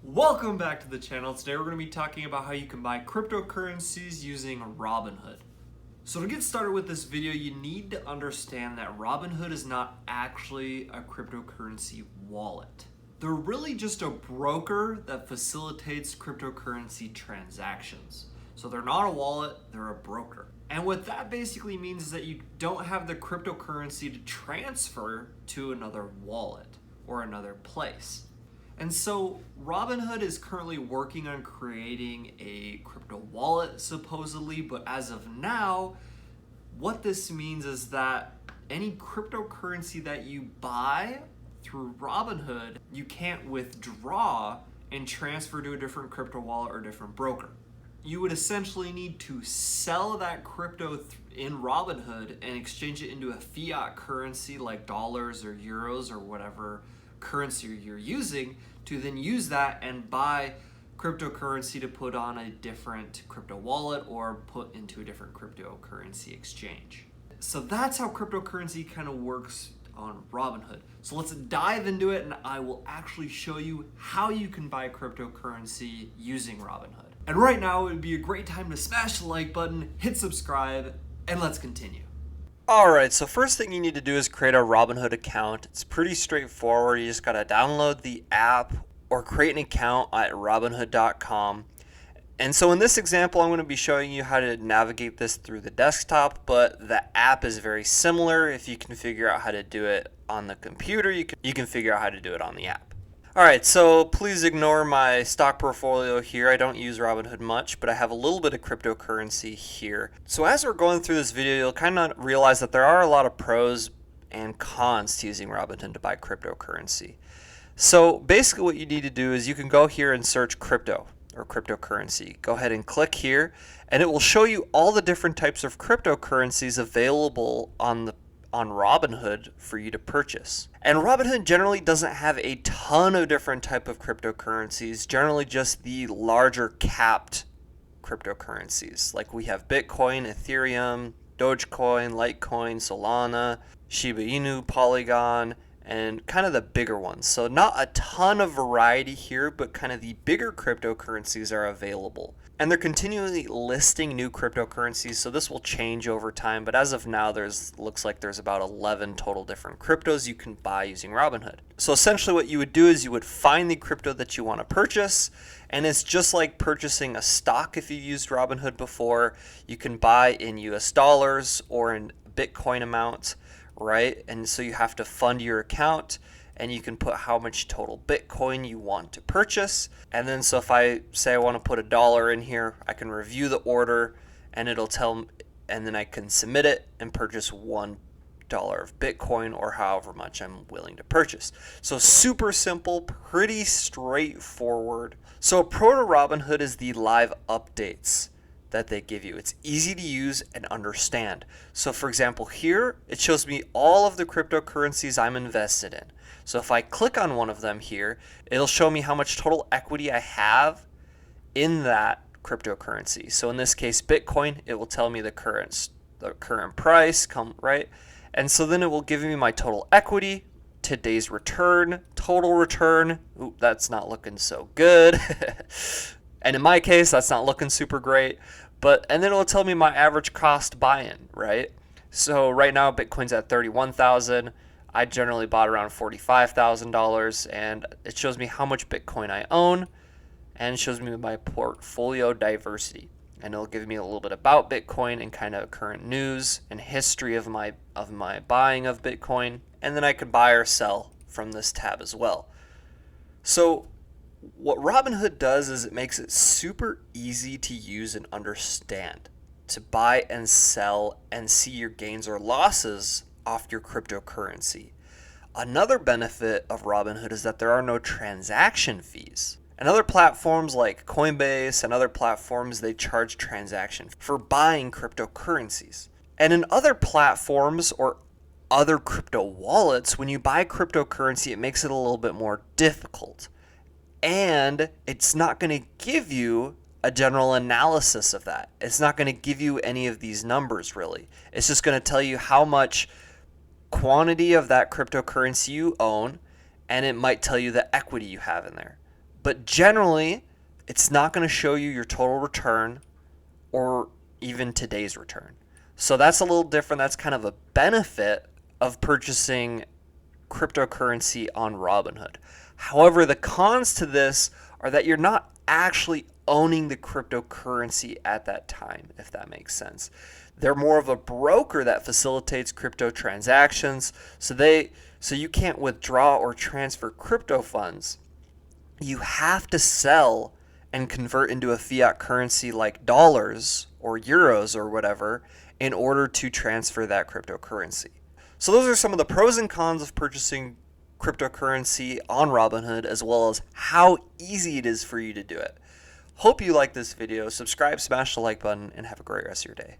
Welcome back to the channel. Today we're going to be talking about how you can buy cryptocurrencies using Robinhood. So to get started with this video, you need to understand that Robinhood is not actually a cryptocurrency wallet. They're really just a broker that facilitates cryptocurrency transactions. So they're not a wallet, they're a broker. And what that basically means is that you don't have the cryptocurrency to transfer to another wallet or another place. And so Robinhood is currently working on creating a crypto wallet supposedly, but as of now, what this means is that any cryptocurrency that you buy through Robinhood, you can't withdraw and transfer to a different crypto wallet or different broker. You would essentially need to sell that crypto in Robinhood and exchange it into a fiat currency like dollars or euros or whatever currency you're using to then use that and buy cryptocurrency to put on a different crypto wallet or put into a different cryptocurrency exchange. So that's how cryptocurrency kind of works on Robinhood. So let's dive into it and I will actually show you how you can buy cryptocurrency using Robinhood. And right now it would be a great time to smash the like button, hit subscribe, and let's continue. Alright, so first thing you need to do is create a Robinhood account. It's pretty straightforward. You just gotta download the app or create an account at Robinhood.com. And so in this example, I'm going to be showing you how to navigate this through the desktop, but the app is very similar. If you can figure out how to do it on the computer, you can figure out how to do it on the app. Alright, so please ignore my stock portfolio here. I don't use Robinhood much, but I have a little bit of cryptocurrency here. So as we're going through this video, you'll kind of realize that there are a lot of pros and cons to using Robinhood to buy cryptocurrency. So basically what you need to do is you can go here and search crypto or cryptocurrency. Go ahead and click here and it will show you all the different types of cryptocurrencies available on Robinhood for you to purchase. And Robinhood generally doesn't have a ton of different type of cryptocurrencies, generally just the larger capped cryptocurrencies. Like we have Bitcoin, Ethereum, Dogecoin, Litecoin, Solana, Shiba Inu, Polygon, and kind of the bigger ones. So not a ton of variety here, but kind of the bigger cryptocurrencies are available. And they're continually listing new cryptocurrencies, so this will change over time, but as of now looks like there's about 11 total different cryptos you can buy using Robinhood. So essentially what you would do is you would find the crypto that you want to purchase, and it's just like purchasing a stock if you used Robinhood before. You can buy in US dollars or in Bitcoin amounts, right? And so you have to fund your account and you can put how much total Bitcoin you want to purchase. And then so if I say I want to put $1 in here, I can review the order and it'll tell me, and then I can submit it and purchase $1 of Bitcoin or however much I'm willing to purchase. So super simple, pretty straightforward. So a pro to Robinhood is the live updates that they give you. It's easy to use and understand. So for example, here it shows me all of the cryptocurrencies I'm invested in. So if I click on one of them here, it'll show me how much total equity I have in that cryptocurrency. So in this case, Bitcoin, it will tell me the current price, right? And so then it will give me my total equity, today's return, total return. Ooh, that's not looking so good. And in my case, that's not looking super great. And then it will tell me my average cost buy-in, right? So right now, Bitcoin's at $31,000. I generally bought around $45,000, and it shows me how much Bitcoin I own, and it shows me my portfolio diversity. And it'll give me a little bit about Bitcoin and kind of current news and history of my buying of Bitcoin. And then I can buy or sell from this tab as well. So what Robinhood does is it makes it super easy to use and understand, to buy and sell and see your gains or losses off your cryptocurrency. Another benefit of Robinhood is that there are no transaction fees. And other platforms like Coinbase and other platforms, they charge transaction for buying cryptocurrencies. And in other platforms or other crypto wallets, when you buy cryptocurrency, it makes it a little bit more difficult. And it's not going to give you a general analysis of that. It's not going to give you any of these numbers really. It's just going to tell you how much quantity of that cryptocurrency you own, and it might tell you the equity you have in there. but generally it's not going to show you your total return or even today's return. So that's a little different. That's kind of a benefit of purchasing cryptocurrency on Robinhood. However, the cons to this are that you're not actually owning the cryptocurrency at that time, if that makes sense. They're more of a broker that facilitates crypto transactions, so you can't withdraw or transfer crypto funds. You have to sell and convert into a fiat currency like dollars or euros or whatever in order to transfer that cryptocurrency. So those are some of the pros and cons of purchasing cryptocurrency on Robinhood, as well as how easy it is for you to do it. Hope you like this video. Subscribe, smash the like button, and have a great rest of your day.